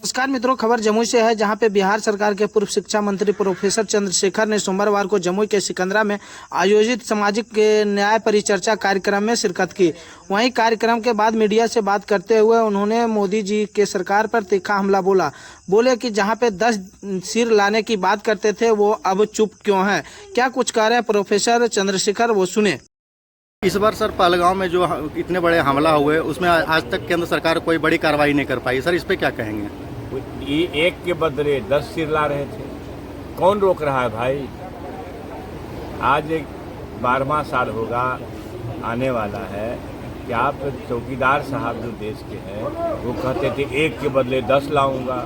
नमस्कार मित्रों, खबर जमुई से है जहां पे बिहार सरकार के पूर्व शिक्षा मंत्री प्रोफेसर चंद्रशेखर ने सोमवार को जमुई के सिकंदरा में आयोजित सामाजिक न्याय परिचर्चा कार्यक्रम में शिरकत की। वहीं कार्यक्रम के बाद मीडिया से बात करते हुए उन्होंने मोदी जी के सरकार पर तीखा हमला बोले कि जहां पे 10 सिर लाने की बात करते थे वो अब चुप क्यों है। क्या कुछ कह रहे हैं प्रोफेसर चंद्रशेखर, वो सुने। इस बार सर पहलगांव में जो इतने बड़े हमला हुए उसमें आज तक केंद्र सरकार कोई बड़ी कार्रवाई नहीं कर पाई। सर इस पे क्या कहेंगे? ये एक के बदले 10 सिर ला रहे थे, कौन रोक रहा है भाई? आज एक 12वां साल होगा आने वाला है कि आप चौकीदार साहब जो देश के हैं वो कहते थे एक के बदले 10 लाऊंगा,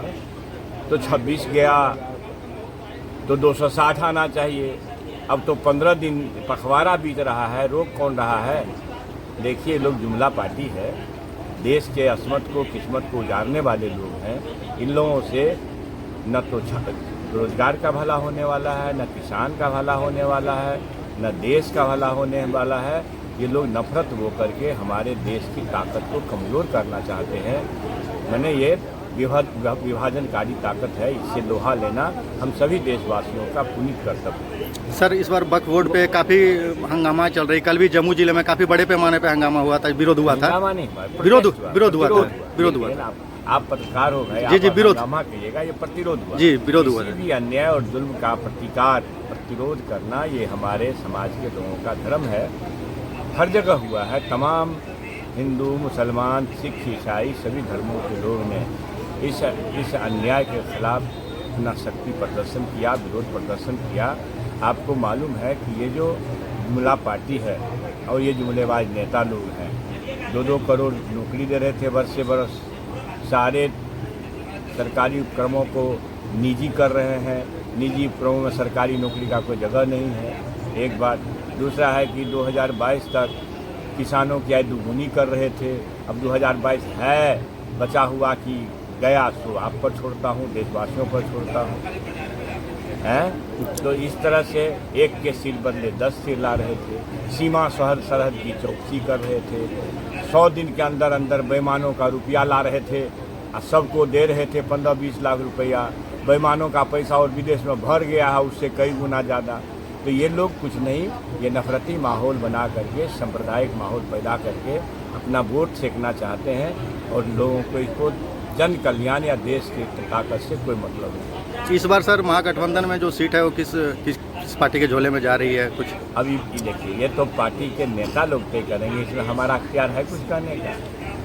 तो 26 गया तो 260 आना चाहिए। अब तो 15 दिन पखवाड़ा बीत रहा है, रोक कौन रहा है? देखिए, लोग जुमला पार्टी है, देश के असमत को किस्मत को उजाड़ने वाले लोग हैं। इन लोगों से न तो रोजगार का भला होने वाला है, न किसान का भला होने वाला है, न देश का भला होने वाला है। ये लोग नफरत वो करके हमारे देश की ताकत को कमज़ोर करना चाहते हैं। मैंने ये विभाजनकारी ताकत है, इससे लोहा लेना हम सभी देशवासियों का पुनीत कर्तव्य है। सर इस बार वक्फ बोर्ड पे काफ़ी हंगामा चल रही। कल भी जम्मू जिले में काफ़ी बड़े पैमाने पे हंगामा हुआ था, विरोध हुआ था। हंगामा नहीं हुआ, विरोध हुआ था। आप पत्रकार हो गए, जी विरोध हंगामा कहिएगा, ये प्रतिरोध हुआ। जी विरोध हुआ। किसी भी अन्याय और जुल्म का प्रतिरोध करना ये हमारे समाज के लोगों का धर्म है। हर जगह हुआ है। तमाम हिंदू, मुसलमान, सिख, ईसाई सभी धर्मों के लोग ने इस अन्याय के खिलाफ अपना शक्ति प्रदर्शन किया, विरोध प्रदर्शन किया। आपको मालूम है कि ये जो जुमला पार्टी है और ये जुमलेबाज नेता लोग हैं, 2-2 करोड़ नौकरी दे रहे थे वर्ष से बरस, सारे सरकारी उपक्रमों को निजी कर रहे हैं। निजी उपक्रमों में सरकारी नौकरी का कोई जगह नहीं है, एक बात। दूसरा है कि 2022 तक किसानों की आय दुगुनी कर रहे थे। अब 2022 है बचा हुआ कि गया, सो आप पर छोड़ता हूँ, देशवासियों पर छोड़ता हूँ, हैं? तो इस तरह से एक के सिर बदले 10 सिर ला रहे थे। सीमा सरहद की चौकसी कर रहे थे। 100 दिन के अंदर अंदर बेईमानों का रुपया ला रहे थे और सबको दे रहे थे 15-20 लाख रुपया। बेईमानों का पैसा और विदेश में भर गया है, उससे कई गुना ज़्यादा। तो ये लोग कुछ नहीं, ये नफरती माहौल बना करके, सांप्रदायिक माहौल पैदा करके अपना वोट सेकना चाहते हैं और लोगों को इसको जन कल्याण या देश की ताकत से कोई मतलब नहीं। इस बार सर महागठबंधन में जो सीट है वो किस पार्टी के झोले में जा रही है? कुछ अभी देखिए, ये तो पार्टी के नेता लोग तय करेंगे, इसमें हमारा अख्तियार है कुछ कहने का?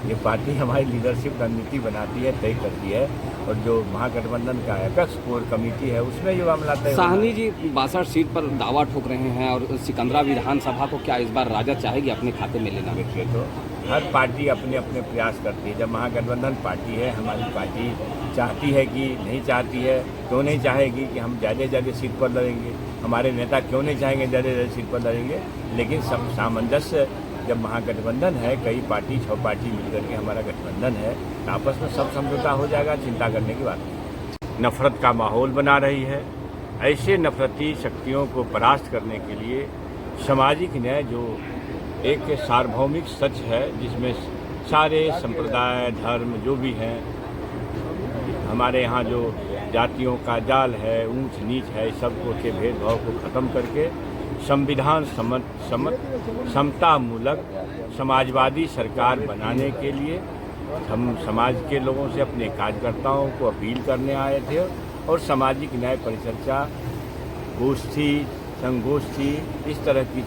ये पार्टी हमारी लीडरशिप रणनीति बनाती है, तय करती है, और जो महागठबंधन का एपेक्स कोर कमेटी है उसमें ये मामला तय। साहनी जी 62 सीट पर दावा ठोक रहे हैं और सिकंदरा विधानसभा को क्या इस बार राजद चाहेगी अपने खाते में लेना? देखिए, तो हर पार्टी अपने अपने प्रयास करती है। जब महागठबंधन पार्टी है, हमारी पार्टी चाहती है कि नहीं चाहती है, क्यों नहीं चाहेगी कि हम ज़्यादा सीट पर लड़ेंगे? हमारे नेता क्यों नहीं चाहेंगे ज़्यादा सीट पर लड़ेंगे? लेकिन सब सामंजस्य, जब महागठबंधन है, कई पार्टी 6 पार्टी मिलकर के हमारा गठबंधन है, तो आपस में सब समझौता हो जाएगा, चिंता करने की बात नहीं। नफरत का माहौल बना रही है। ऐसे नफरती शक्तियों को परास्त करने के लिए सामाजिक न्याय जो एक सार्वभौमिक सच है, जिसमें सारे संप्रदाय, धर्म जो भी हैं, हमारे यहाँ जो जातियों का जाल है, ऊंच नीच है, सबको के भेदभाव को ख़त्म करके संविधान समतामूलक समाजवादी सरकार बनाने के लिए हम समाज के लोगों से, अपने कार्यकर्ताओं को अपील करने आए थे। और सामाजिक न्याय परिचर्चा, गोष्ठी, संगोष्ठी, इस तरह की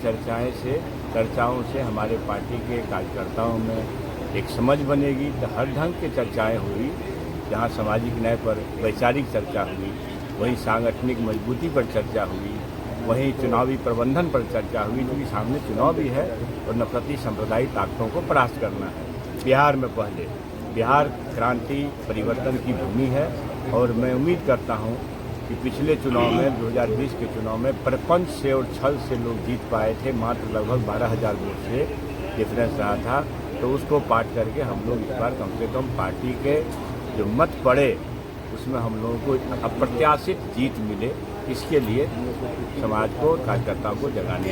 चर्चाओं से हमारे पार्टी के कार्यकर्ताओं में एक समझ बनेगी। तो हर ढंग की चर्चाएं हुई, जहां सामाजिक न्याय पर वैचारिक चर्चा हुई, वहीं सांगठनिक मजबूती पर चर्चा हुई, वहीं चुनावी प्रबंधन पर चर्चा हुई, क्योंकि सामने चुनाव भी है और नफरती सांप्रदायिक ताकतों को परास्त करना है। बिहार में पहले, बिहार क्रांति परिवर्तन की भूमि है, और मैं उम्मीद करता हूं कि पिछले चुनाव में 2020 के चुनाव में प्रपंच से और छल से लोग जीत पाए थे। मात्र लगभग 12,000 वोट से डिफरेंस रहा था। तो उसको पाट करके हम लोग इस बार कम से कम पार्टी के जो मत पड़े उसमें हम लोगों को अप्रत्याशित जीत मिले। इसके लिए समाज को, कार्यकर्ताओं को जगाने